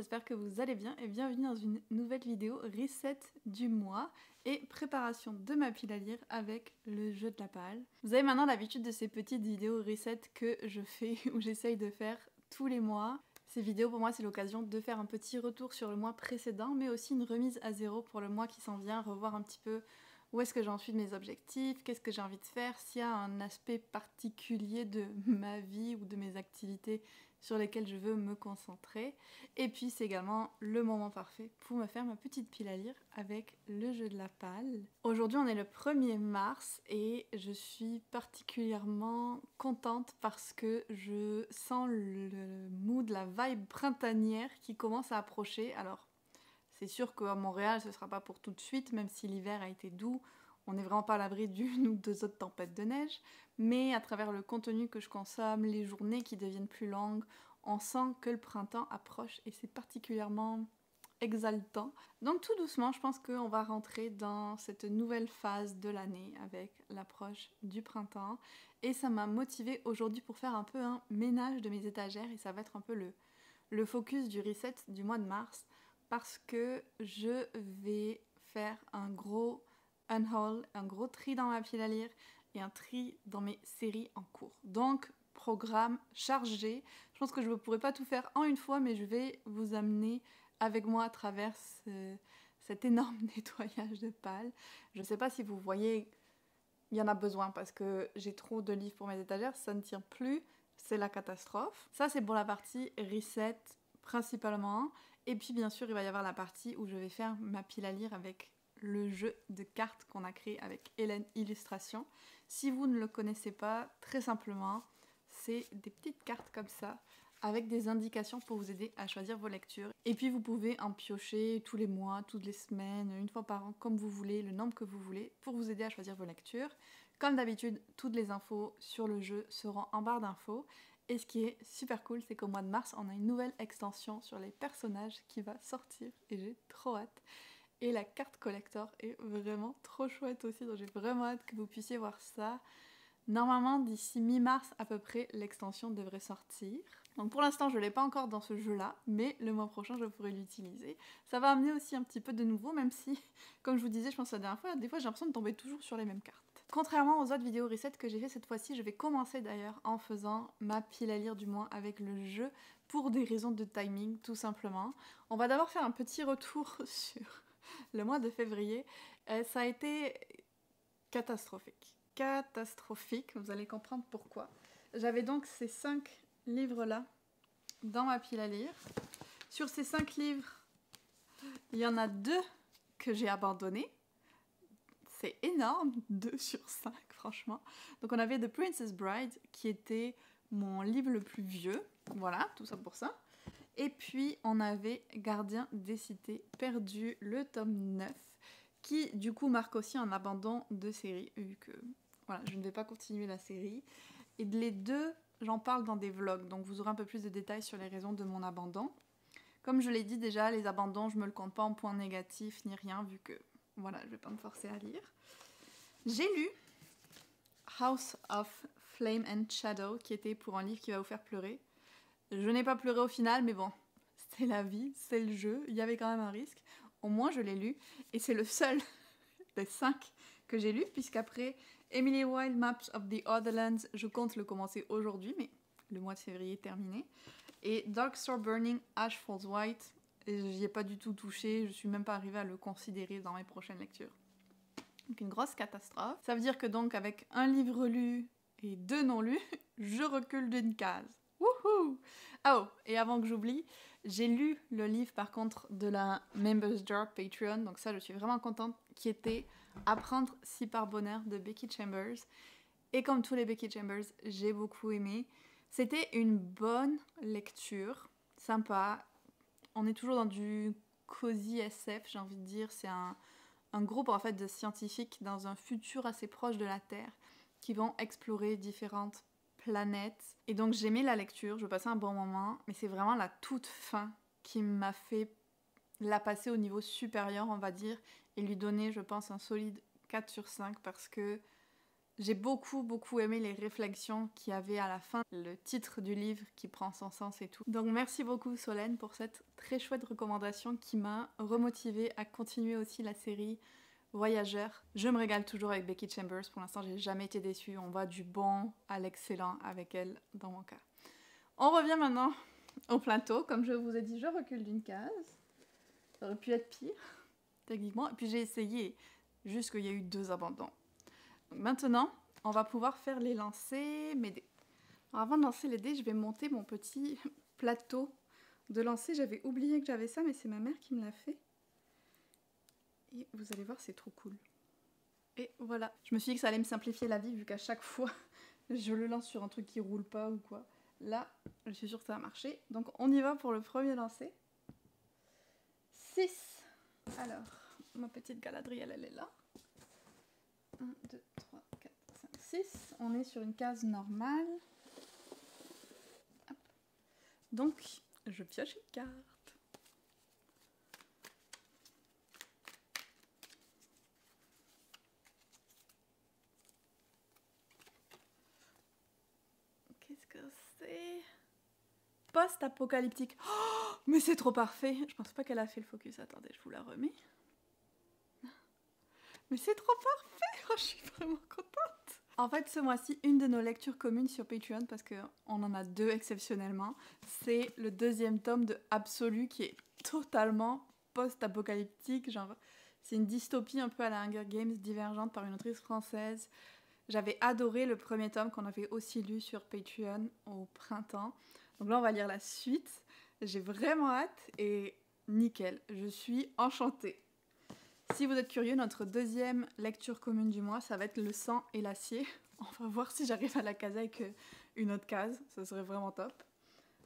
j'espère que vous allez bien et bienvenue dans une nouvelle vidéo reset du mois et préparation de ma pile à lire avec le jeu de la palle. Vous avez maintenant l'habitude de ces petites vidéos reset que je fais ou j'essaye de faire tous les mois. Ces vidéos pour moi c'est l'occasion de faire un petit retour sur le mois précédent mais aussi une remise à zéro pour le mois qui s'en vient, revoir un petit peu où est-ce que j'en suis de mes objectifs, qu'est-ce que j'ai envie de faire, s'il y a un aspect particulier de ma vie ou de mes activités sur lesquelles je veux me concentrer. Et puis c'est également le moment parfait pour me faire ma petite pile à lire avec le jeu de la palle. Aujourd'hui on est le 1er mars et je suis particulièrement contente parce que je sens le mood, la vibe printanière qui commence à approcher. Alors c'est sûr qu'à Montréal, ce ne sera pas pour tout de suite, même si l'hiver a été doux. On n'est vraiment pas à l'abri d'une ou deux autres tempêtes de neige. Mais à travers le contenu que je consomme, les journées qui deviennent plus longues, on sent que le printemps approche et c'est particulièrement exaltant. Donc tout doucement, je pense qu'on va rentrer dans cette nouvelle phase de l'année avec l'approche du printemps. Et ça m'a motivée aujourd'hui pour faire un peu un ménage de mes étagères et ça va être un peu le focus du reset du mois de mars. Parce que je vais faire un gros unhaul, un gros tri dans ma pile à lire et un tri dans mes séries en cours. Donc, programme chargé. Je pense que je ne pourrai pas tout faire en une fois, mais je vais vous amener avec moi à travers cet énorme nettoyage de pales. Je ne sais pas si vous voyez, il y en a besoin parce que j'ai trop de livres pour mes étagères, ça ne tient plus, c'est la catastrophe. Ça, c'est pour la partie reset principalement. Et puis bien sûr, il va y avoir la partie où je vais faire ma pile à lire avec le jeu de cartes qu'on a créé avec Hélène Illustration. Si vous ne le connaissez pas, très simplement, c'est des petites cartes comme ça, avec des indications pour vous aider à choisir vos lectures. Et puis vous pouvez en piocher tous les mois, toutes les semaines, une fois par an, comme vous voulez, le nombre que vous voulez, pour vous aider à choisir vos lectures. Comme d'habitude, toutes les infos sur le jeu seront en barre d'infos. Et ce qui est super cool, c'est qu'au mois de mars, on a une nouvelle extension sur les personnages qui va sortir et j'ai trop hâte. Et la carte collector est vraiment trop chouette aussi, donc j'ai vraiment hâte que vous puissiez voir ça. Normalement, d'ici mi-mars à peu près, l'extension devrait sortir. Donc pour l'instant, je ne l'ai pas encore dans ce jeu-là, mais le mois prochain, je pourrai l'utiliser. Ça va amener aussi un petit peu de nouveau, même si, comme je vous disais, je pense la dernière fois, des fois j'ai l'impression de tomber toujours sur les mêmes cartes. Contrairement aux autres vidéos reset que j'ai fait cette fois-ci, je vais commencer d'ailleurs en faisant ma pile à lire du mois avec le jeu pour des raisons de timing tout simplement. On va d'abord faire un petit retour sur le mois de février. Ça a été catastrophique. Catastrophique, vous allez comprendre pourquoi. J'avais donc ces 5 livres-là dans ma pile à lire. Sur ces 5 livres, il y en a 2 que j'ai abandonnés. C'est énorme, 2 sur 5 franchement. Donc on avait The Princess Bride qui était mon livre le plus vieux, voilà, tout ça pour ça. Et puis on avait Gardien des cités perdu, le tome 9, qui du coup marque aussi un abandon de série, vu que voilà, je ne vais pas continuer la série. Et les deux, j'en parle dans des vlogs, donc vous aurez un peu plus de détails sur les raisons de mon abandon. Comme je l'ai dit déjà, les abandons, je me le compte pas en point négatif ni rien, vu que voilà, je vais pas me forcer à lire. J'ai lu House of Flame and Shadow, qui était pour un livre qui va vous faire pleurer. Je n'ai pas pleuré au final, mais bon, c'est la vie, c'est le jeu, il y avait quand même un risque. Au moins, je l'ai lu, et c'est le seul des 5 que j'ai lu, puisqu'après Emily Wilde Maps of the Otherlands, je compte le commencer aujourd'hui, mais le mois de février est terminé. Et Dark Star Burning, Ash Falls White, j'y ai pas du tout touché, je suis même pas arrivée à le considérer dans mes prochaines lectures. Donc une grosse catastrophe. Ça veut dire que donc avec un livre lu et 2 non lus, je recule d'une case. Wouhou! Oh, et avant que j'oublie, j'ai lu le livre par contre de la Members Jar Patreon, donc ça je suis vraiment contente, qui était Apprendre si par bonheur de Becky Chambers. Et comme tous les Becky Chambers, j'ai beaucoup aimé. C'était une bonne lecture, sympa. On est toujours dans du cozy SF, j'ai envie de dire. C'est un groupe en fait de scientifiques dans un futur assez proche de la Terre qui vont explorer différentes planètes. Et donc j'aimais la lecture, je passais un bon moment, mais c'est vraiment la toute fin qui m'a fait la passer au niveau supérieur, on va dire, et lui donner, je pense, un solide 4 sur 5 parce que J'ai beaucoup aimé les réflexions qu'il y avait à la fin, le titre du livre qui prend son sens et tout. Donc merci beaucoup Solène pour cette très chouette recommandation qui m'a remotivée à continuer aussi la série Voyageurs. Je me régale toujours avec Becky Chambers, pour l'instant j'ai jamais été déçue, on va du bon à l'excellent avec elle dans mon cas. On revient maintenant au plateau, comme je vous ai dit je recule d'une case, ça aurait pu être pire techniquement, et puis j'ai essayé, juste qu'il y a eu 2 abandons. Donc maintenant, on va pouvoir faire les lancers, mes dés. Alors avant de lancer les dés, je vais monter mon petit plateau de lancer. J'avais oublié que j'avais ça, mais c'est ma mère qui me l'a fait. Et vous allez voir, c'est trop cool. Et voilà. Je me suis dit que ça allait me simplifier la vie, vu qu'à chaque fois, je le lance sur un truc qui roule pas ou quoi. Là, je suis sûre que ça va marcher. Donc on y va pour le premier lancer. 6. Alors, ma petite Galadriel, elle est là. 1, 2, 3, 4, 5, 6. On est sur une case normale. Hop. Donc, je pioche une carte. Qu'est-ce que c'est? Post-apocalyptique. Oh, mais c'est trop parfait. Je pense pas qu'elle a fait le focus. Attendez, je vous la remets. Mais c'est trop parfait. Oh, je suis vraiment contente. En fait, ce mois-ci, une de nos lectures communes sur Patreon, parce qu'on en a 2 exceptionnellement, c'est le 2e tome de Absolu qui est totalement post-apocalyptique. Genre, c'est une dystopie un peu à la Hunger Games, divergente par une autrice française. J'avais adoré le 1er tome qu'on avait aussi lu sur Patreon au printemps. Donc là, on va lire la suite. J'ai vraiment hâte et nickel, je suis enchantée. Si vous êtes curieux, notre 2e lecture commune du mois, ça va être le sang et l'acier. On va voir si j'arrive à la caser avec une autre case, ça serait vraiment top.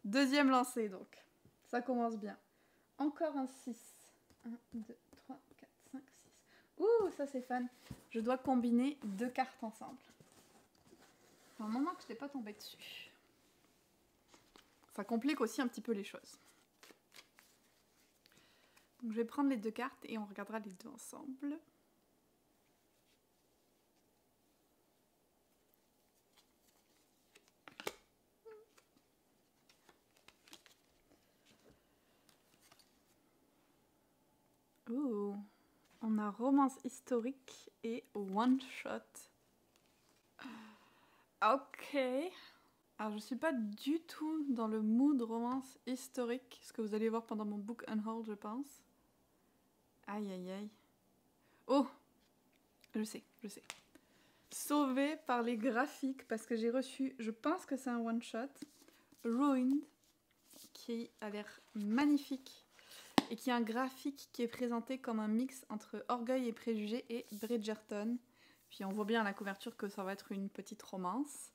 2e lancée donc, ça commence bien. Encore un 6. 1, 2, 3, 4, 5, 6. Ouh, ça c'est fun. Je dois combiner 2 cartes ensemble. C'est un moment que je n'étais pas tombée dessus. Ça complique aussi un petit peu les choses. Donc je vais prendre les 2 cartes et on regardera les 2 ensemble. Ouh, on a romance historique et one shot. Ok. Alors je suis pas du tout dans le mood romance historique, ce que vous allez voir pendant mon book unhaul, je pense. Aïe aïe aïe. Oh, je sais. Sauvée par les graphiques parce que j'ai reçu, je pense que c'est un one shot, Ruined, qui a l'air magnifique et qui a un graphique qui est présenté comme un mix entre Orgueil et Préjugés et Bridgerton. Puis on voit bien à la couverture que ça va être une petite romance.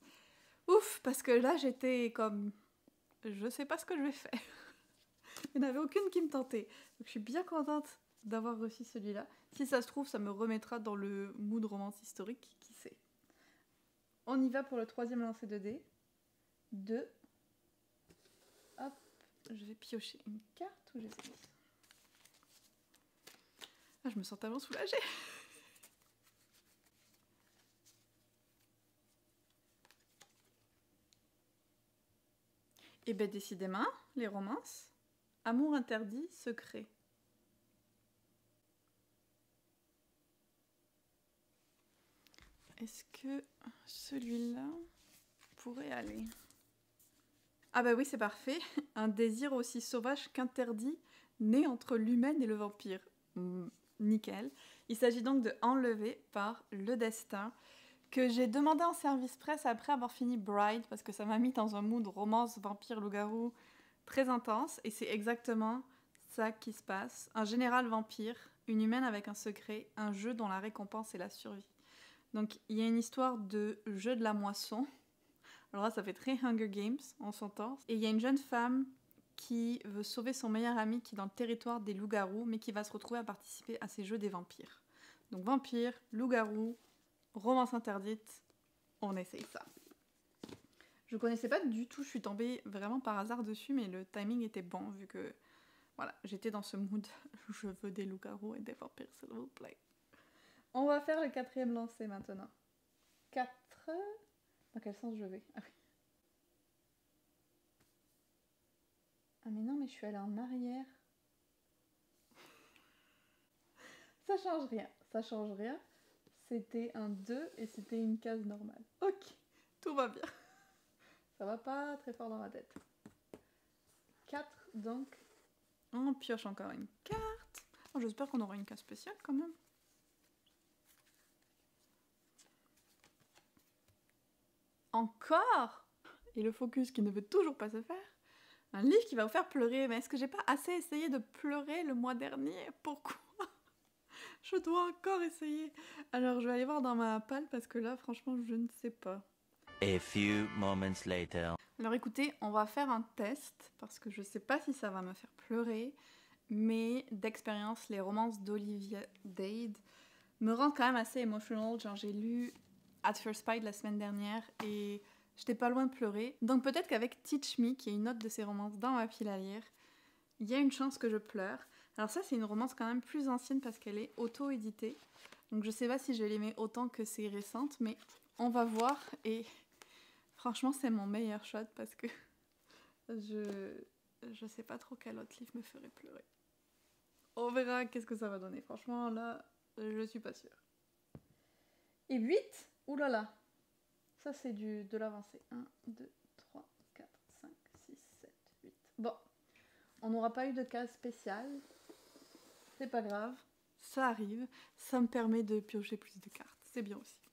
Ouf, parce que là j'étais comme, je sais pas ce que je vais faire. Il n'y en avait aucune qui me tentait. Donc je suis bien contente d'avoir reçu celui-là. Si ça se trouve, ça me remettra dans le mood romance historique, qui sait. On y va pour le 3e lancer de dés. 2. Hop, je vais piocher une carte ou j'essaie. Ah, je me sens tellement soulagée. Et ben décidément, les romances. Amour interdit, secret. Est-ce que celui-là pourrait aller? Ah bah oui, c'est parfait. Un désir aussi sauvage qu'interdit, né entre l'humaine et le vampire. Nickel. Il s'agit donc de Enlevé par le destin, que j'ai demandé en service presse après avoir fini Bride, parce que ça m'a mis dans un mood romance, vampire, loup-garou très intense, et c'est exactement ça qui se passe. Un général vampire, une humaine avec un secret, un jeu dont la récompense est la survie. Donc il y a une histoire de jeu de la moisson. Alors là, ça fait très Hunger Games, on s'entend. Et il y a une jeune femme qui veut sauver son meilleur ami qui est dans le territoire des loups-garous, mais qui va se retrouver à participer à ces jeux des vampires. Donc vampire, loup-garou, romance interdite, on essaye ça. Je connaissais pas du tout, je suis tombée vraiment par hasard dessus, mais le timing était bon, vu que voilà, j'étais dans ce mood. Je veux des loups-garous et des vampires, s'il vous plaît. On va faire le 4e lancer maintenant. 4. Dans quel sens je vais? Ah oui. Ah mais non, mais je suis allée en arrière. Ça change rien, ça change rien. C'était un 2 et c'était une case normale. Ok, tout va bien. Ça va pas très fort dans ma tête. 4 donc. On pioche encore une carte. Oh, j'espère qu'on aura une case spéciale quand même. Encore? Et le focus qui ne veut toujours pas se faire. Un livre qui va vous faire pleurer. Mais est-ce que j'ai pas assez essayé de pleurer le mois dernier? Pourquoi? Je dois encore essayer. Alors je vais aller voir dans ma palle parce que là franchement je ne sais pas. A few moments later. Alors écoutez, on va faire un test parce que je sais pas si ça va me faire pleurer, mais d'expérience les romances d'Olivia Dade me rendent quand même assez emotional. Genre j'ai lu At First Bite la semaine dernière et j'étais pas loin de pleurer. Donc peut-être qu'avec Teach Me, qui est une autre de ces romances dans ma pile à lire, il y a une chance que je pleure. Alors ça c'est une romance quand même plus ancienne parce qu'elle est auto-éditée. Donc je sais pas si je vais l'aimer autant que ces récentes, mais on va voir. Et franchement c'est mon meilleur shot parce que je sais pas trop quel autre livre me ferait pleurer. On verra qu'est-ce que ça va donner. Franchement là je suis pas sûre. Et 8, oulala, ça c'est de l'avancée. 1, 2, 3, 4, 5, 6, 7, 8. Bon, on n'aura pas eu de case spéciale. C'est pas grave, ça arrive. Ça me permet de piocher plus de cartes. C'est bien aussi.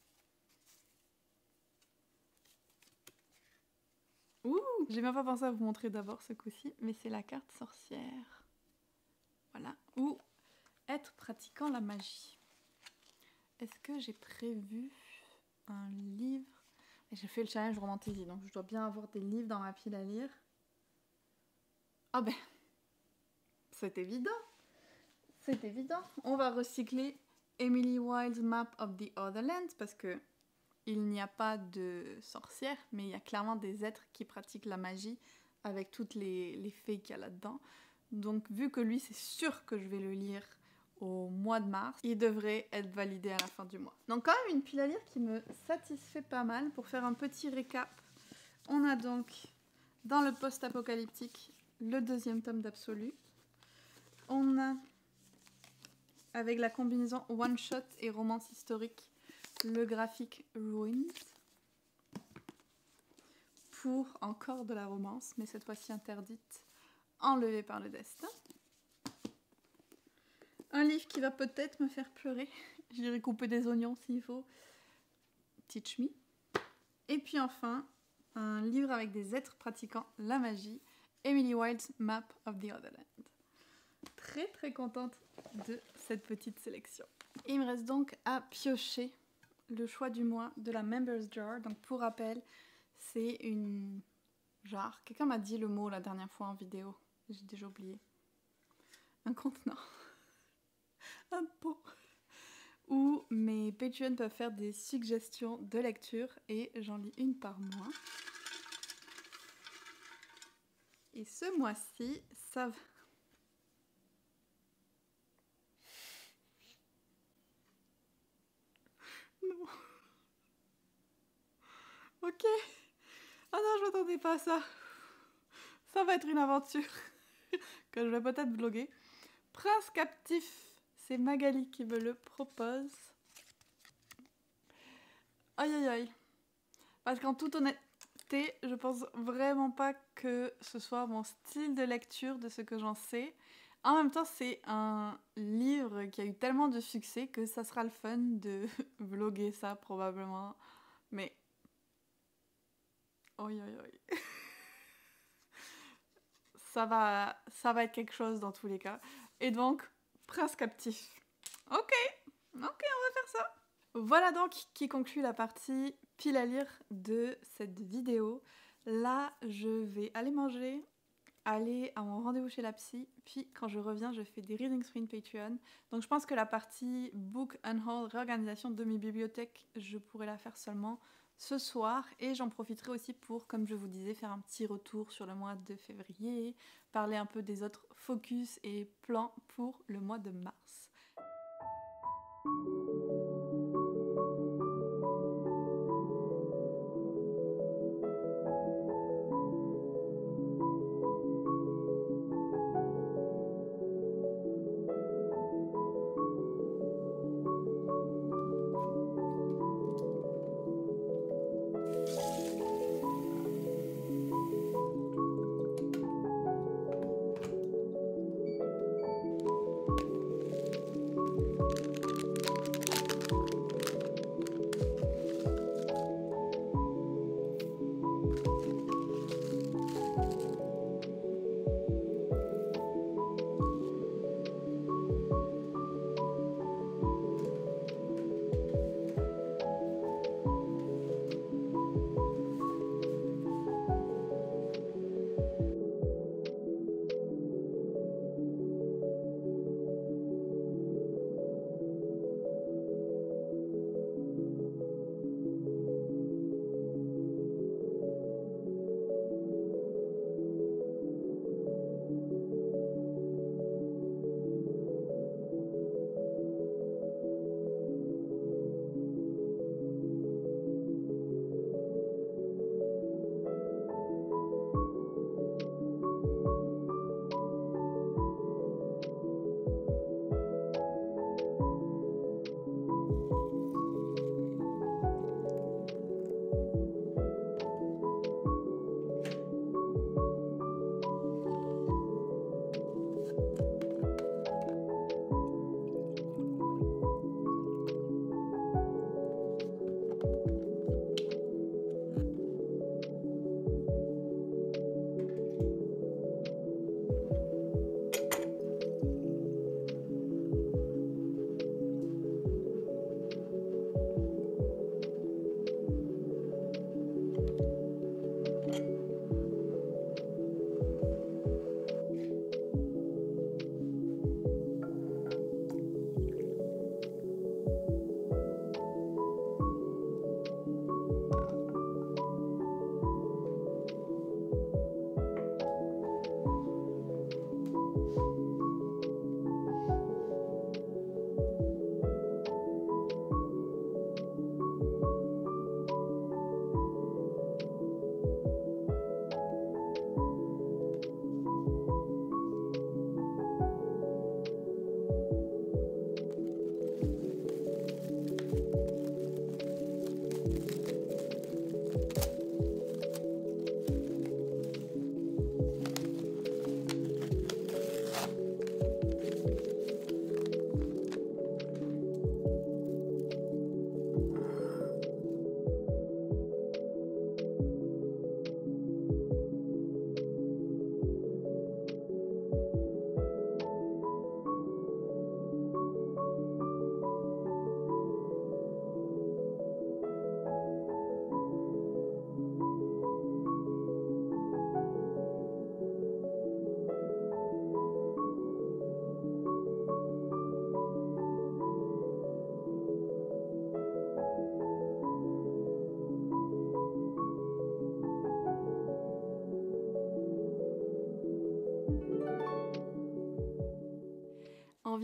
Ouh, j'ai même pas pensé à vous montrer d'abord ce coup-ci, mais c'est la carte sorcière. Voilà, ou être pratiquant la magie. Est-ce que j'ai prévu un livre? J'ai fait le challenge Romantasy, donc je dois bien avoir des livres dans ma pile à lire. Ah ben, c'est évident. C'est évident. On va recycler Emily Wilde's Map of the Otherlands parce que il n'y a pas de sorcières, mais il y a clairement des êtres qui pratiquent la magie avec toutes les fées qu'il y a là-dedans. Donc vu que lui, c'est sûr que je vais le lire au mois de mars, il devrait être validé à la fin du mois. Donc quand même une pile à lire qui me satisfait pas mal. Pour faire un petit récap, on a donc dans le post-apocalyptique le 2e tome d'Absolu. On a avec la combinaison one-shot et romance historique le graphique Ruins. Pour encore de la romance, mais cette fois-ci interdite, enlevée par le destin. Un livre qui va peut-être me faire pleurer. J'irai couper des oignons s'il faut. Teach Me. Et puis enfin, un livre avec des êtres pratiquant la magie. Emily Wilde's Map of the Otherland. Très très contente de cette petite sélection. Et il me reste donc à piocher le choix du mois de la Members Jar. Donc pour rappel, c'est une jarre. Quelqu'un m'a dit le mot la dernière fois en vidéo. J'ai déjà oublié. Un contenant. Un pot. Où mes Patreons peuvent faire des suggestions de lecture et j'en lis une par mois. Et ce mois-ci, ça va... Non. Ok. Ah non, je m'attendais pas à ça. Ça va être une aventure que je vais peut-être vlogger. Prince captif, c'est Magali qui me le propose. Aïe aïe aïe. Parce qu'en toute honnêteté, je pense vraiment pas que ce soit mon style de lecture de ce que j'en sais. En même temps, c'est un livre qui a eu tellement de succès que ça sera le fun de vlogger ça probablement. Mais... Aïe aïe aïe. Ça va être quelque chose dans tous les cas. Et donc, Prince captif. Ok, on va faire ça. Voilà donc qui conclut la partie pile à lire de cette vidéo. Là, je vais aller manger, aller à mon rendez-vous chez la psy, puis quand je reviens, je fais des readings sur une Patreon. Donc je pense que la partie book and haul, réorganisation de mes bibliothèques, je pourrais la faire seulement ce soir. Et j'en profiterai aussi pour, comme je vous disais, faire un petit retour sur le mois de février, parler un peu des autres focus et plans pour le mois de mars.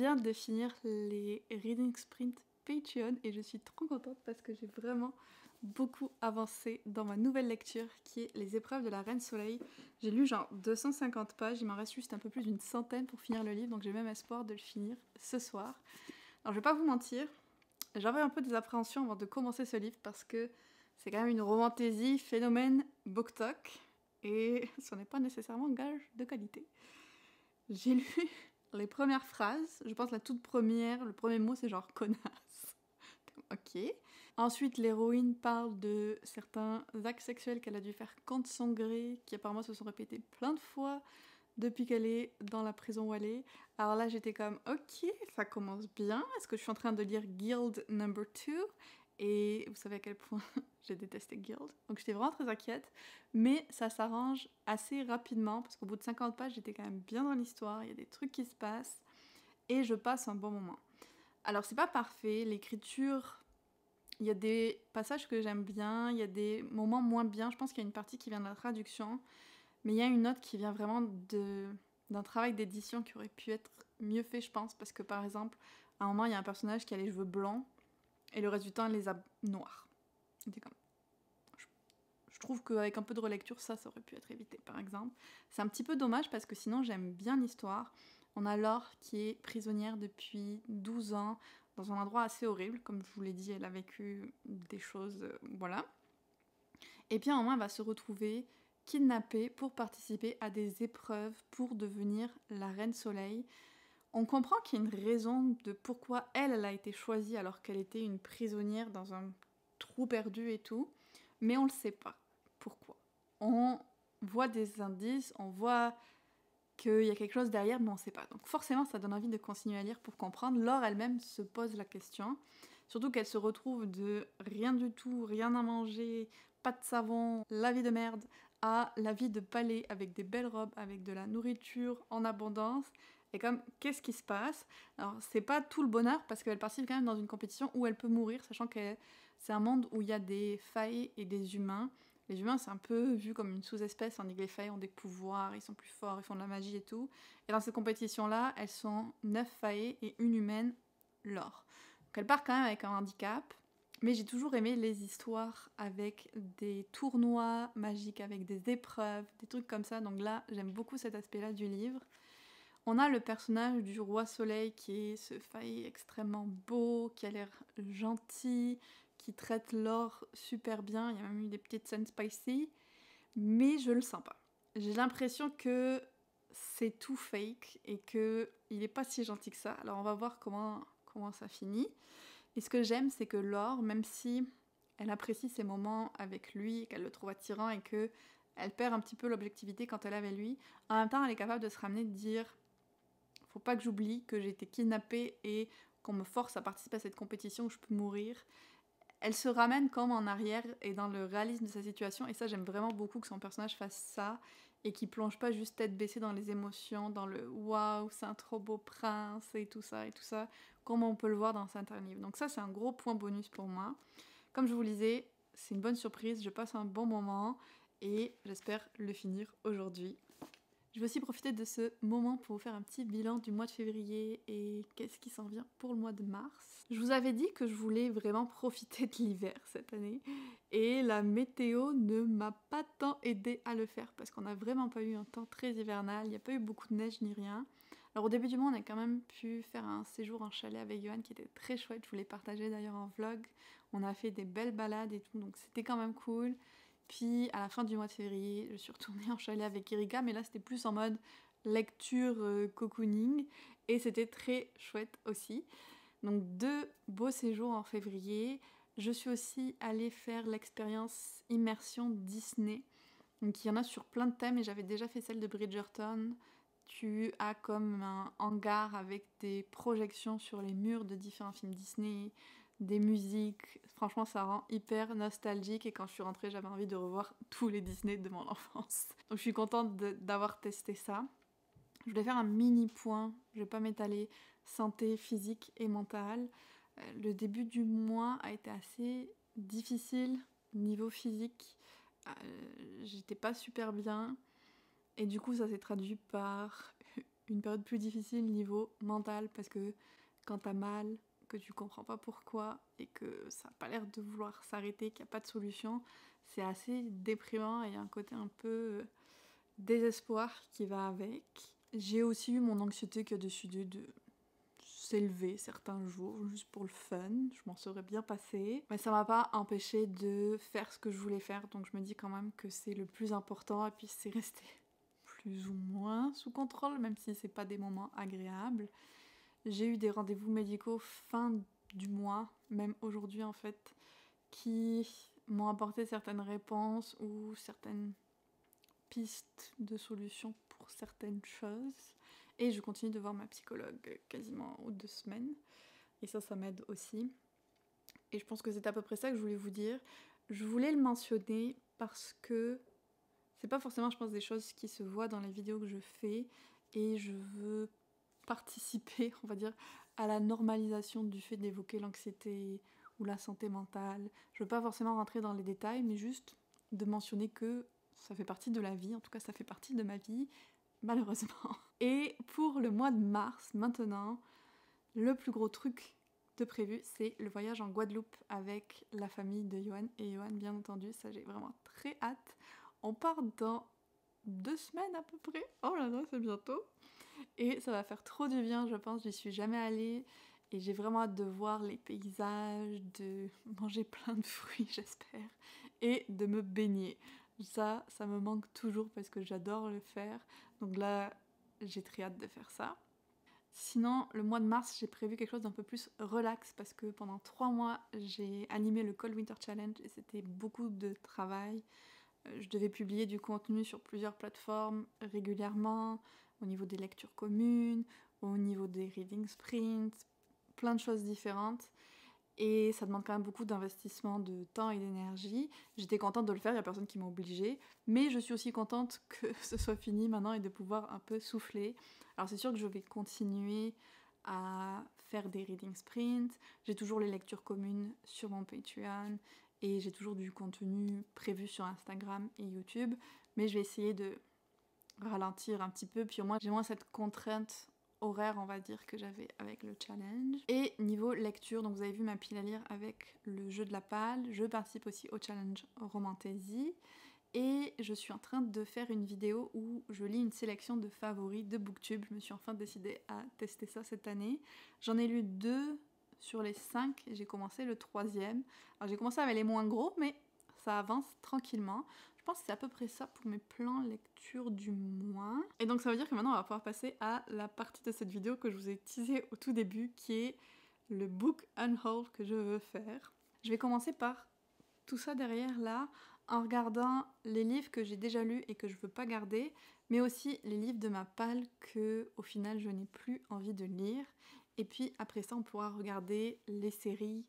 viens de finir les Reading Sprint Patreon et je suis trop contente parce que j'ai vraiment beaucoup avancé dans ma nouvelle lecture qui est Les épreuves de la Reine Soleil. J'ai lu genre 250 pages, il m'en reste juste un peu plus d'une centaine pour finir le livre, donc j'ai même espoir de le finir ce soir. Alors je vais pas vous mentir, j'avais un peu des appréhensions avant de commencer ce livre parce que c'est quand même une romantaisie phénomène BookTok et ce n'est pas nécessairement gage de qualité. J'ai lu les premières phrases, je pense le premier mot c'est genre connasse. Ok. Ensuite, l'héroïne parle de certains actes sexuels qu'elle a dû faire contre son gré, qui apparemment se sont répétés plein de fois depuis qu'elle est dans la prison où elle est. Alors là, j'étais comme, ok, ça commence bien. Est-ce que je suis en train de lire Guild Number 2 ? Et vous savez à quel point j'ai détesté Guild. Donc j'étais vraiment très inquiète. Mais ça s'arrange assez rapidement, parce qu'au bout de 50 pages, j'étais quand même bien dans l'histoire. Il y a des trucs qui se passent. Et je passe un bon moment. Alors c'est pas parfait, l'écriture... Il y a des passages que j'aime bien, il y a des moments moins bien. Je pense qu'il y a une partie qui vient de la traduction, mais il y a une autre qui vient vraiment d'un travail d'édition qui aurait pu être mieux fait, je pense, parce que par exemple, à un moment, il y a un personnage qui a les cheveux blancs, et le reste du temps, elle les a noirs. Comme... Je trouve qu'avec un peu de relecture, ça aurait pu être évité, par exemple. C'est un petit peu dommage, parce que sinon, j'aime bien l'histoire. On a Laure qui est prisonnière depuis 12 ans, dans un endroit assez horrible, comme je vous l'ai dit, elle a vécu des choses, voilà. Et puis à un moment, elle va se retrouver kidnappée pour participer à des épreuves pour devenir la Reine Soleil. On comprend qu'il y a une raison de pourquoi elle a été choisie alors qu'elle était une prisonnière dans un trou perdu et tout, mais on le sait pas pourquoi. On voit des indices, on voit qu'il y a quelque chose derrière, mais on ne sait pas. Donc forcément, ça donne envie de continuer à lire pour comprendre. Laure elle-même se pose la question, surtout qu'elle se retrouve de rien du tout, rien à manger, pas de savon, la vie de merde, à la vie de palais avec des belles robes, avec de la nourriture en abondance. Et comme, qu'est-ce qui se passe ? Alors, c'est pas tout le bonheur, parce qu'elle participe quand même dans une compétition où elle peut mourir, sachant que c'est un monde où il y a des failles et des humains. Les humains, c'est un peu vu comme une sous-espèce, tandis que les failles ont des pouvoirs, ils sont plus forts, ils font de la magie et tout. Et dans cette compétition-là, elles sont 9 faillées et une humaine, Laure. Donc elle part quand même avec un handicap, mais j'ai toujours aimé les histoires avec des tournois magiques, avec des épreuves, des trucs comme ça. Donc là, j'aime beaucoup cet aspect-là du livre. On a le personnage du roi soleil qui est ce failli extrêmement beau, qui a l'air gentil, qui traite Laure super bien. Il y a même eu des petites scènes spicy, mais je le sens pas. J'ai l'impression que c'est tout fake et qu'il est pas si gentil que ça. Alors on va voir comment ça finit. Et ce que j'aime, c'est que Laure, même si elle apprécie ses moments avec lui, qu'elle le trouve attirant et que elle perd un petit peu l'objectivité quand elle est avec lui, en même temps elle est capable de se ramener, de dire faut pas que j'oublie que j'ai été kidnappée et qu'on me force à participer à cette compétition où je peux mourir. Elle se ramène comme en arrière et dans le réalisme de sa situation, et ça j'aime vraiment beaucoup que son personnage fasse ça et qu'il plonge pas juste tête baissée dans les émotions, dans le waouh c'est un trop beau prince et tout ça, comme on peut le voir dans certains livres. Donc ça c'est un gros point bonus pour moi. Comme je vous le disais, c'est une bonne surprise, je passe un bon moment et j'espère le finir aujourd'hui. Je vais aussi profiter de ce moment pour vous faire un petit bilan du mois de février et qu'est-ce qui s'en vient pour le mois de mars. Je vous avais dit que je voulais vraiment profiter de l'hiver cette année et la météo ne m'a pas tant aidé à le faire parce qu'on n'a vraiment pas eu un temps très hivernal, il n'y a pas eu beaucoup de neige ni rien. Alors au début du mois, on a quand même pu faire un séjour en chalet avec Johan qui était très chouette, je vous l'ai partagé d'ailleurs en vlog. On a fait des belles balades et tout, donc c'était quand même cool. Puis à la fin du mois de février, je suis retournée en chalet avec Erika, mais là c'était plus en mode lecture cocooning et c'était très chouette aussi. Donc 2 beaux séjours en février. Je suis aussi allée faire l'expérience immersion Disney. Donc il y en a sur plein de thèmes et j'avais déjà fait celle de Bridgerton. Tu as comme un hangar avec des projections sur les murs de différents films Disney, des musiques, franchement ça rend hyper nostalgique et quand je suis rentrée j'avais envie de revoir tous les Disney de mon enfance. Donc je suis contente d'avoir testé ça. Je voulais faire un mini point, je vais pas m'étaler, santé physique et mentale. Le début du mois a été assez difficile niveau physique, j'étais pas super bien et du coup ça s'est traduit par une période plus difficile niveau mental parce que quand t'as mal, que tu comprends pas pourquoi et que ça n'a pas l'air de vouloir s'arrêter, qu'il n'y a pas de solution, c'est assez déprimant et il y a un côté un peu désespoir qui va avec. J'ai aussi eu mon anxiété qui a décidé de s'élever certains jours juste pour le fun, je m'en serais bien passée, mais ça m'a pas empêché de faire ce que je voulais faire, donc je me dis quand même que c'est le plus important et puis c'est resté plus ou moins sous contrôle, même si c'est pas des moments agréables. J'ai eu des rendez-vous médicaux fin du mois, même aujourd'hui en fait, qui m'ont apporté certaines réponses ou certaines pistes de solutions pour certaines choses. Et je continue de voir ma psychologue quasiment aux 2 semaines. Et ça m'aide aussi. Et je pense que c'est à peu près ça que je voulais vous dire. Je voulais le mentionner parce que c'est pas forcément, je pense, des choses qui se voient dans les vidéos que je fais. Et je veux participer, on va dire, à la normalisation du fait d'évoquer l'anxiété ou la santé mentale. Je veux pas forcément rentrer dans les détails, mais juste de mentionner que ça fait partie de la vie, en tout cas ça fait partie de ma vie, malheureusement. Et pour le mois de mars, maintenant, le plus gros truc de prévu, c'est le voyage en Guadeloupe avec la famille de Johan et Johan, bien entendu, ça j'ai vraiment très hâte. On part dans 2 semaines à peu près, oh là là, c'est bientôt. Et ça va faire trop du bien, je pense, j'y suis jamais allée. Et j'ai vraiment hâte de voir les paysages, de manger plein de fruits, j'espère, et de me baigner. Ça me manque toujours parce que j'adore le faire. Donc là, j'ai très hâte de faire ça. Sinon, le mois de mars, j'ai prévu quelque chose d'un peu plus relax parce que pendant 3 mois, j'ai animé le Cold Winter Challenge et c'était beaucoup de travail. Je devais publier du contenu sur plusieurs plateformes régulièrement, au niveau des lectures communes, au niveau des reading sprints, plein de choses différentes. Et ça demande quand même beaucoup d'investissement de temps et d'énergie. J'étais contente de le faire, il n'y a personne qui m'a obligée. Mais je suis aussi contente que ce soit fini maintenant et de pouvoir un peu souffler. Alors c'est sûr que je vais continuer à faire des reading sprints. J'ai toujours les lectures communes sur mon Patreon. Et j'ai toujours du contenu prévu sur Instagram et YouTube. Mais je vais essayer de ralentir un petit peu. Puis au moins j'ai moins cette contrainte horaire, on va dire, que j'avais avec le challenge. Et niveau lecture, donc vous avez vu ma pile à lire avec le jeu de la palle, je participe aussi au challenge Romantaisie et je suis en train de faire une vidéo où je lis une sélection de favoris de Booktube. Je me suis enfin décidée à tester ça cette année. J'en ai lu 2 sur les 5 et j'ai commencé le 3e. Alors j'ai commencé avec les moins gros, mais ça avance tranquillement. Je pense que c'est à peu près ça pour mes plans lecture du mois. Et donc ça veut dire que maintenant on va pouvoir passer à la partie de cette vidéo que je vous ai teasée au tout début, qui est le book unhaul que je veux faire. Je vais commencer par tout ça derrière là, en regardant les livres que j'ai déjà lus et que je veux pas garder, mais aussi les livres de ma palle que au final je n'ai plus envie de lire. Et puis après ça on pourra regarder les séries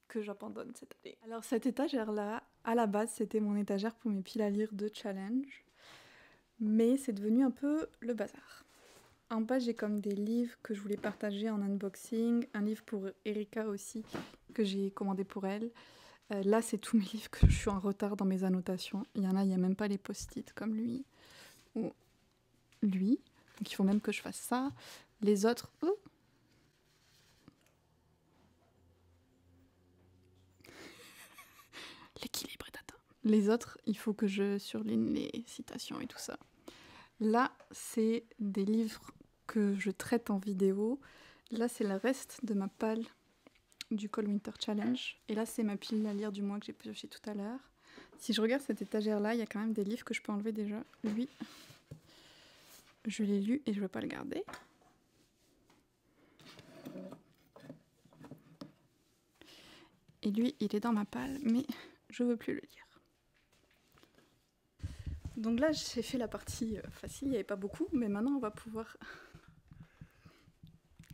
que j'abandonne cette année. Alors cette étagère là, à la base c'était mon étagère pour mes piles à lire de challenge, mais c'est devenu un peu le bazar. En bas j'ai comme des livres que je voulais partager en unboxing, un livre pour Erika aussi que j'ai commandé pour elle. Là c'est tous mes livres que je suis en retard dans mes annotations. Il y en a, il n'y a même pas les post-it comme lui ou lui, donc il faut même que je fasse ça. Les autres... L'équilibre est atteint. Les autres, il faut que je surligne les citations et tout ça. Là, c'est des livres que je traite en vidéo. Là, c'est le reste de ma palle du Cold Winter Challenge. Et là, c'est ma pile à lire du mois que j'ai pioché tout à l'heure. Si je regarde cette étagère-là, il y a quand même des livres que je peux enlever déjà. Lui, je l'ai lu et je ne veux pas le garder. Et lui, il est dans ma palle, mais je veux plus le lire. Donc là, j'ai fait la partie facile, il n'y avait pas beaucoup, mais maintenant on va pouvoir...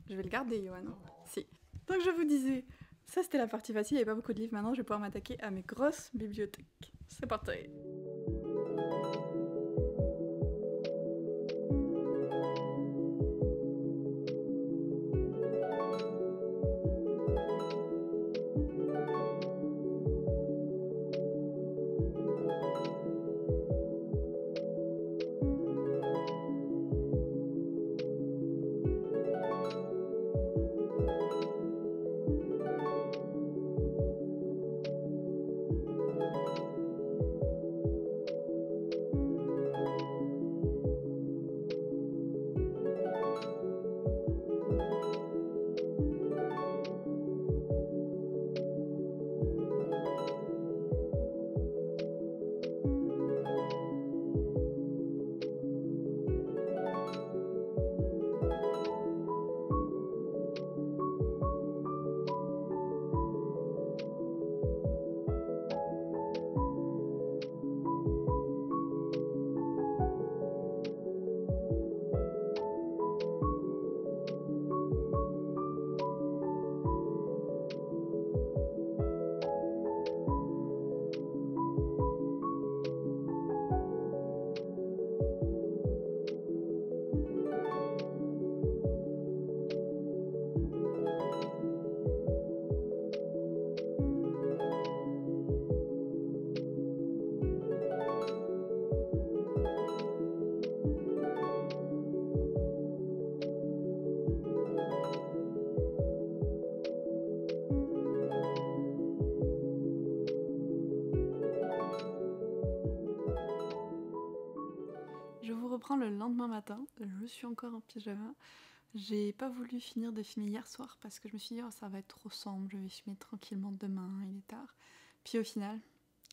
Je vais le garder, Johan. Si. Donc je vous disais, ça c'était la partie facile, il n'y avait pas beaucoup de livres, maintenant je vais pouvoir m'attaquer à mes grosses bibliothèques. C'est parti. reprend le lendemain matin, je suis encore en pyjama. J'ai pas voulu finir de filmer hier soir parce que je me suis dit oh, ça va être trop sombre, je vais filmer tranquillement demain, il est tard. Puis au final,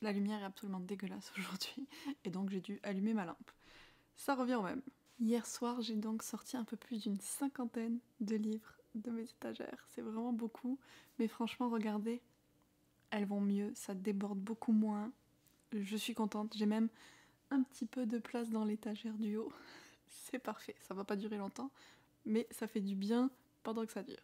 la lumière est absolument dégueulasse aujourd'hui et donc j'ai dû allumer ma lampe. Ça revient au même. Hier soir, j'ai donc sorti un peu plus d'une 50aine de livres de mes étagères. C'est vraiment beaucoup, mais franchement, regardez, elles vont mieux, ça déborde beaucoup moins. Je suis contente, j'ai même un petit peu de place dans l'étagère du haut. C'est parfait, ça va pas durer longtemps, mais ça fait du bien pendant que ça dure.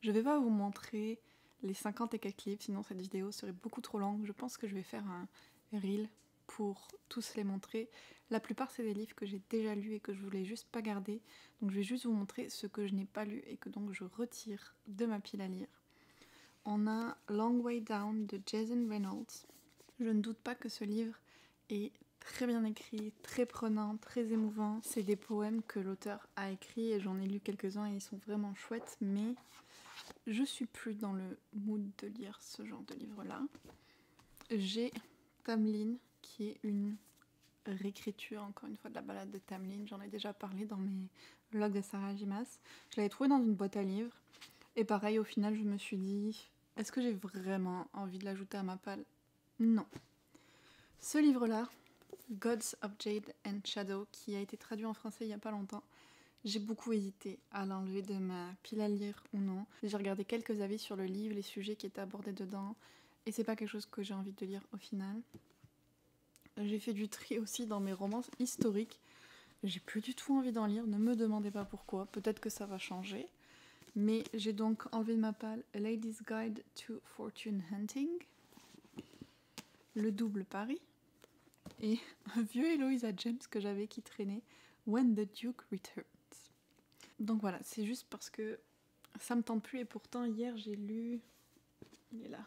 Je vais pas vous montrer les 50 et quelques livres, sinon cette vidéo serait beaucoup trop longue. Je pense que je vais faire un reel pour tous les montrer. La plupart c'est des livres que j'ai déjà lus et que je voulais juste pas garder, donc je vais juste vous montrer ce que je n'ai pas lu et que donc je retire de ma pile à lire. On a Long Way Down de Jason Reynolds. Je ne doute pas que ce livre est très bien écrit, très prenant, très émouvant. C'est des poèmes que l'auteur a écrits et j'en ai lu quelques-uns et ils sont vraiment chouettes, mais je suis plus dans le mood de lire ce genre de livre-là. J'ai Tamlin, qui est une réécriture, encore une fois, de la balade de Tamlin. J'en ai déjà parlé dans mes vlogs de Sarah Jimas. Je l'avais trouvé dans une boîte à livres. Et pareil, au final, je me suis dit, est-ce que j'ai vraiment envie de l'ajouter à ma palle? Non. Ce livre-là, Gods of Jade and Shadow, qui a été traduit en français il n'y a pas longtemps, j'ai beaucoup hésité à l'enlever de ma pile à lire ou non. J'ai regardé quelques avis sur le livre, les sujets qui étaient abordés dedans, et c'est pas quelque chose que j'ai envie de lire au final. J'ai fait du tri aussi dans mes romances historiques. J'ai plus du tout envie d'en lire, ne me demandez pas pourquoi, peut-être que ça va changer. Mais j'ai donc enlevé de ma palle A Lady's Guide to Fortune Hunting, Le Double Paris, et un vieux Eloisa James que j'avais qui traînait, When the Duke Returns. Donc voilà, c'est juste parce que ça me tente plus et pourtant hier j'ai lu, il est là,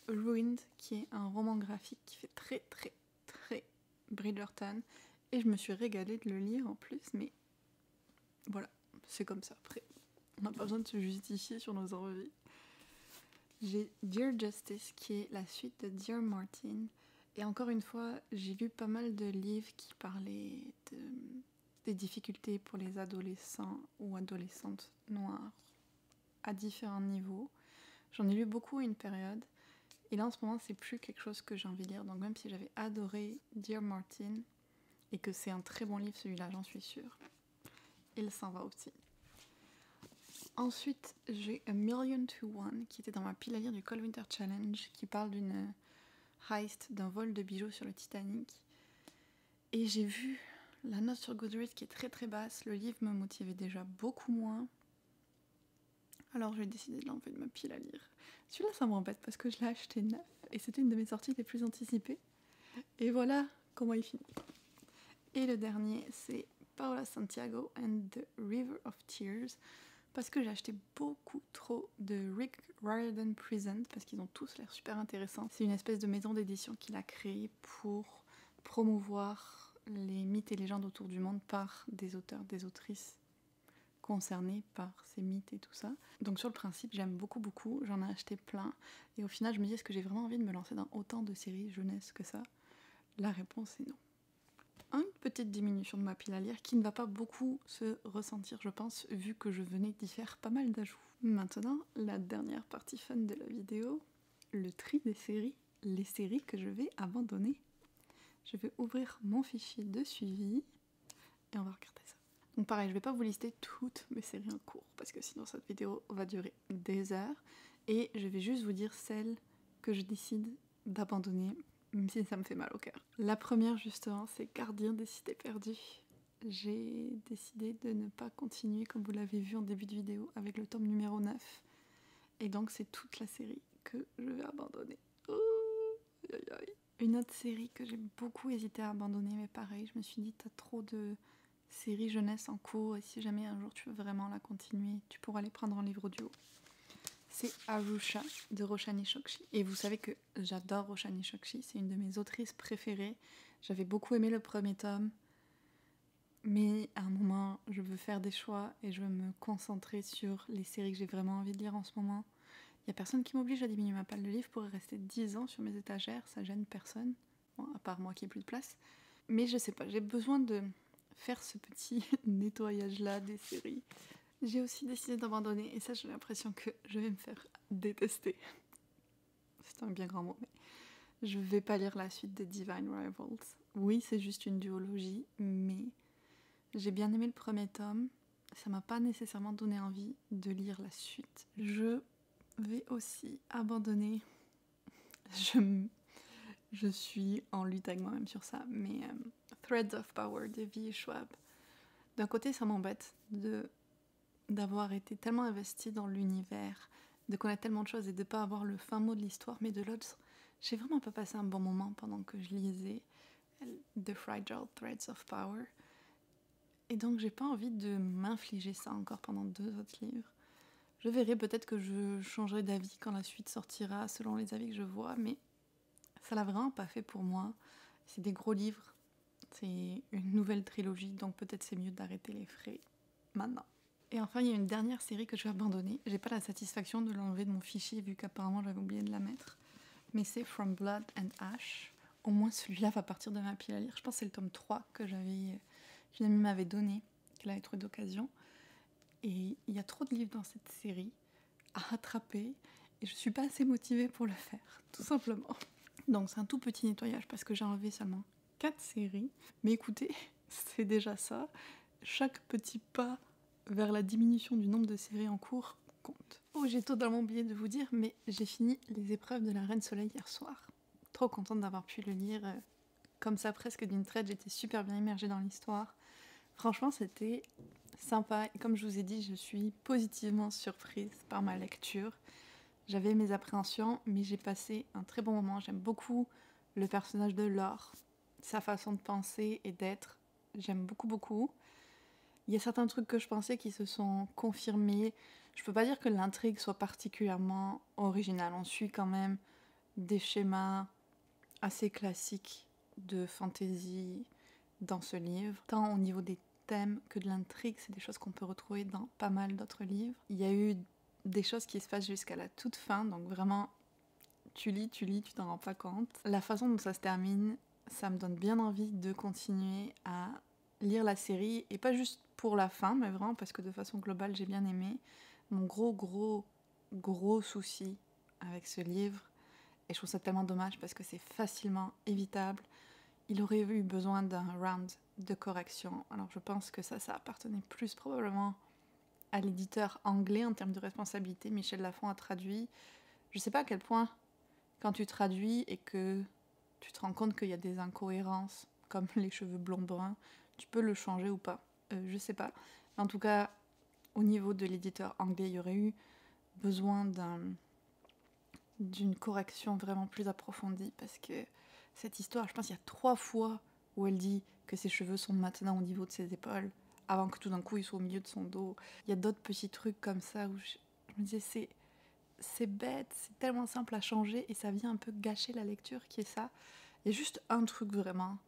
Ruined, qui est un roman graphique qui fait très très très Bridgerton et je me suis régalée de le lire en plus, mais voilà, c'est comme ça après. On n'a pas besoin de se justifier sur nos envies. J'ai Dear Justice qui est la suite de Dear Martin. Et encore une fois, j'ai lu pas mal de livres qui parlaient des difficultés pour les adolescents ou adolescentes noires à différents niveaux. J'en ai lu beaucoup à une période. Et là en ce moment, c'est plus quelque chose que j'ai envie de lire. Donc même si j'avais adoré Dear Martin et que c'est un très bon livre celui-là, j'en suis sûre, il s'en va aussi. Ensuite, j'ai A Million to One qui était dans ma pile à lire du Cold Winter Challenge qui parle d'une heist, d'un vol de bijoux sur le Titanic. Et j'ai vu la note sur Goodreads qui est très très basse. Le livre me motivait déjà beaucoup moins. Alors j'ai décidé de l'enlever de ma pile à lire. Celui-là, ça m'embête parce que je l'ai acheté neuf et c'était une de mes sorties les plus anticipées. Et voilà comment il finit. Et le dernier, c'est Paola Santiago and the River of Tears, parce que j'ai acheté beaucoup trop de Rick Riordan Present, parce qu'ils ont tous l'air super intéressants. C'est une espèce de maison d'édition qu'il a créée pour promouvoir les mythes et légendes autour du monde par des auteurs, des autrices concernés par ces mythes et tout ça. Donc sur le principe, j'aime beaucoup, j'en ai acheté plein, et au final je me dis, est-ce que j'ai vraiment envie de me lancer dans autant de séries jeunesse que ça? La réponse est non. Une petite diminution de ma pile à lire qui ne va pas beaucoup se ressentir, je pense, vu que je venais d'y faire pas mal d'ajouts. Maintenant, la dernière partie fun de la vidéo, le tri des séries, les séries que je vais abandonner. Je vais ouvrir mon fichier de suivi et on va regarder ça. Donc pareil, je vais pas vous lister toutes mes séries en cours parce que sinon cette vidéo va durer des heures et je vais juste vous dire celles que je décide d'abandonner, même si ça me fait mal au cœur. La première justement, c'est Gardien des cités perdues. J'ai décidé de ne pas continuer, comme vous l'avez vu en début de vidéo, avec le tome numéro 9. Et donc c'est toute la série que je vais abandonner. Une autre série que j'ai beaucoup hésité à abandonner, mais pareil, je me suis dit, t'as trop de séries jeunesse en cours, et si jamais un jour tu veux vraiment la continuer, tu pourras les prendre en livre audio. C'est Arusha de Roshani Chokshi. Et vous savez que j'adore Roshani Chokshi, c'est une de mes autrices préférées. J'avais beaucoup aimé le premier tome, mais à un moment, je veux faire des choix et je veux me concentrer sur les séries que j'ai vraiment envie de lire en ce moment. Il n'y a personne qui m'oblige à diminuer ma palle de livres pour rester 10 ans sur mes étagères, ça gêne personne, bon, à part moi qui ai plus de place. Mais je sais pas, j'ai besoin de faire ce petit nettoyage-là des séries. J'ai aussi décidé d'abandonner, et ça j'ai l'impression que je vais me faire détester. C'est un bien grand mot, mais je vais pas lire la suite des Divine Rivals. Oui, c'est juste une duologie, mais j'ai bien aimé le premier tome. Ça m'a pas nécessairement donné envie de lire la suite. Je vais aussi abandonner. Je suis en lutte avec moi-même sur ça, mais Threads of Power de V. Schwab. D'un côté, ça m'embête d'avoir été tellement investie dans l'univers, de connaître tellement de choses et de ne pas avoir le fin mot de l'histoire, mais de l'autre, j'ai vraiment pas passé un bon moment pendant que je lisais The Fragile Threads of Power. Et donc j'ai pas envie de m'infliger ça encore pendant 2 autres livres. Je verrai, peut-être que je changerai d'avis quand la suite sortira selon les avis que je vois, mais ça l'a vraiment pas fait pour moi. C'est des gros livres, c'est une nouvelle trilogie, donc peut-être c'est mieux d'arrêter les frais maintenant. Et enfin, il y a une dernière série que je vais abandonner. J'ai pas la satisfaction de l'enlever de mon fichier vu qu'apparemment j'avais oublié de la mettre. Mais c'est From Blood and Ash. Au moins celui-là va partir de ma pile à lire. Je pense que c'est le tome 3 que qu'une amie m'avait donné, qu'elle avait trouvé d'occasion. Et il y a trop de livres dans cette série à rattraper et je suis pas assez motivée pour le faire, tout simplement. Donc c'est un tout petit nettoyage parce que j'ai enlevé seulement 4 séries. Mais écoutez, c'est déjà ça. Chaque petit pas vers la diminution du nombre de séries en cours compte. Oh, j'ai totalement oublié de vous dire, mais j'ai fini les épreuves de la Reine Soleil hier soir. Trop contente d'avoir pu le lire comme ça, presque d'une traite. J'étais super bien immergée dans l'histoire. Franchement, c'était sympa. Et comme je vous ai dit, je suis positivement surprise par ma lecture. J'avais mes appréhensions, mais j'ai passé un très bon moment. J'aime beaucoup le personnage de Laure, sa façon de penser et d'être. J'aime beaucoup, beaucoup. Il y a certains trucs que je pensais qui se sont confirmés. Je peux pas dire que l'intrigue soit particulièrement originale. On suit quand même des schémas assez classiques de fantasy dans ce livre. Tant au niveau des thèmes que de l'intrigue, c'est des choses qu'on peut retrouver dans pas mal d'autres livres. Il y a eu des choses qui se passent jusqu'à la toute fin, donc vraiment, tu lis, tu t'en rends pas compte. La façon dont ça se termine, ça me donne bien envie de continuer à lire la série, et pas juste pour la fin, mais vraiment parce que de façon globale, j'ai bien aimé. Mon gros souci avec ce livre, et je trouve ça tellement dommage parce que c'est facilement évitable, il aurait eu besoin d'un round de correction. Alors je pense que ça appartenait plus probablement à l'éditeur anglais en termes de responsabilité. Michel Lafon a traduit. Je sais pas à quel point, quand tu traduis et que tu te rends compte qu'il y a des incohérences, comme les cheveux blond-brun, tu peux le changer ou pas. Je sais pas. En tout cas, au niveau de l'éditeur anglais, il y aurait eu besoin d'une correction vraiment plus approfondie, parce que cette histoire, je pense qu'il y a 3 fois où elle dit que ses cheveux sont maintenant au niveau de ses épaules, avant que tout d'un coup ils soient au milieu de son dos. Il y a d'autres petits trucs comme ça où je me disais, c'est bête, c'est tellement simple à changer et ça vient un peu gâcher la lecture, qui est ça. Il y a juste un truc vraiment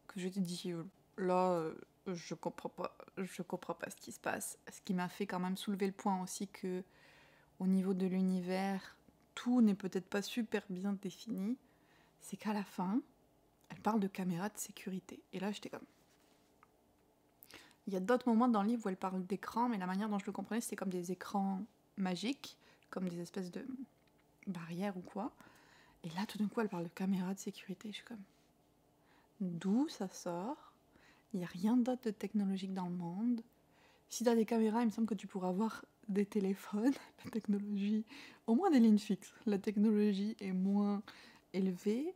que je te dis, là, je comprends pas ce qui se passe. Ce qui m'a fait quand même soulever le point aussi que, au niveau de l'univers, tout n'est peut-être pas super bien défini. C'est qu'à la fin, elle parle de caméras de sécurité. Et là, j'étais comme... Il y a d'autres moments dans le livre où elle parle d'écran, mais la manière dont je le comprenais, c'était comme des écrans magiques, comme des espèces de barrières ou quoi. Et là, tout d'un coup, elle parle de caméras de sécurité. Je suis comme... D'où ça sort? Il n'y a rien d'autre de technologique dans le monde. Si tu as des caméras, il me semble que tu pourras avoir des téléphones. La technologie... Au moins des lignes fixes. La technologie est moins élevée.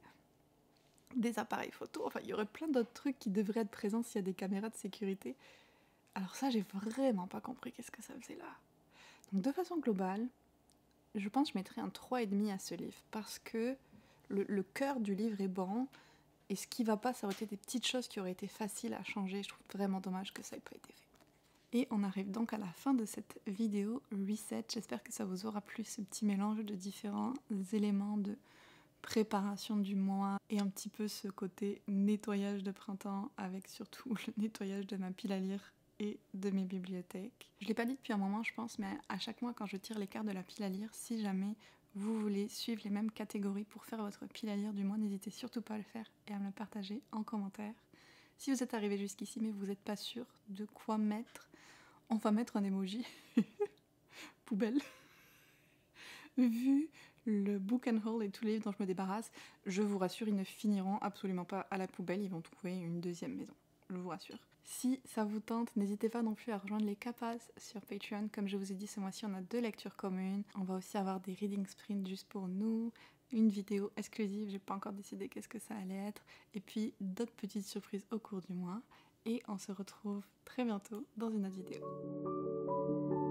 Des appareils photo, enfin il y aurait plein d'autres trucs qui devraient être présents s'il y a des caméras de sécurité. Alors ça, j'ai vraiment pas compris qu'est-ce que ça faisait là. Donc de façon globale, je pense que je mettrais un 3,5 à ce livre, parce que le cœur du livre est bon, et ce qui va pas, ça aurait été des petites choses qui auraient été faciles à changer. Je trouve vraiment dommage que ça ait pas été fait. Et on arrive donc à la fin de cette vidéo reset. J'espère que ça vous aura plu, ce petit mélange de différents éléments de préparation du mois et un petit peu ce côté nettoyage de printemps, avec surtout le nettoyage de ma pile à lire et de mes bibliothèques. Je l'ai pas dit depuis un moment, je pense, mais à chaque mois quand je tire les cartes de la pile à lire, si jamais vous voulez suivre les mêmes catégories pour faire votre pile à lire du mois, n'hésitez surtout pas à le faire et à me le partager en commentaire. Si vous êtes arrivé jusqu'ici mais vous n'êtes pas sûr de quoi mettre, on va mettre un emoji poubelle. Vu le book and haul et tous les livres dont je me débarrasse, je vous rassure, ils ne finiront absolument pas à la poubelle, ils vont trouver une deuxième maison, je vous rassure. Si ça vous tente, n'hésitez pas non plus à rejoindre les Capas sur Patreon. Comme je vous ai dit, ce mois-ci, on a 2 lectures communes. On va aussi avoir des reading sprints juste pour nous, une vidéo exclusive, j'ai pas encore décidé qu'est-ce que ça allait être, et puis d'autres petites surprises au cours du mois. Et on se retrouve très bientôt dans une autre vidéo.